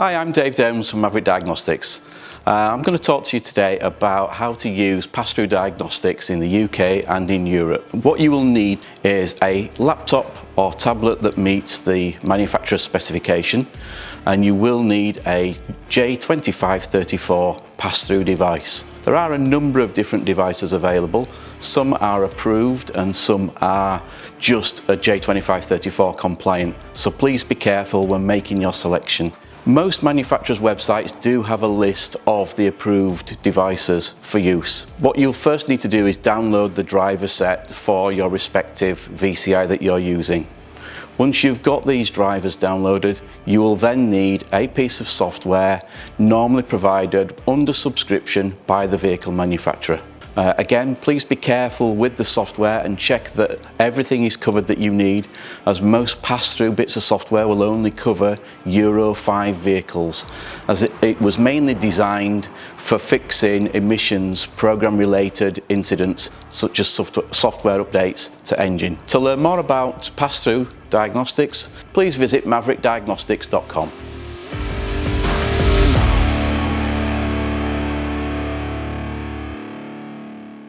Hi, I'm Dave Jones from Maverick Diagnostics. I'm going to talk to you today about how to use Pass-Thru Diagnostics in the UK and in Europe. What you will need is a laptop or tablet that meets the manufacturer's specification, and you will need a J2534 pass-through device. There are a number of different devices available. Some are approved and some are just a J2534 compliant, so please be careful when making your selection. Most manufacturers' websites do have a list of the approved devices for use. What you'll first need to do is download the driver set for your respective VCI that you're using. Once you've got these drivers downloaded, you will then need a piece of software normally provided under subscription by the vehicle manufacturer. Again, please be careful with the software and check that everything is covered that you need, as most pass-through bits of software will only cover Euro 5 vehicles, as it was mainly designed for fixing emissions program-related incidents such as software updates to engine. To learn more about Pass-Thru Diagnostics, please visit maverickdiagnostics.com.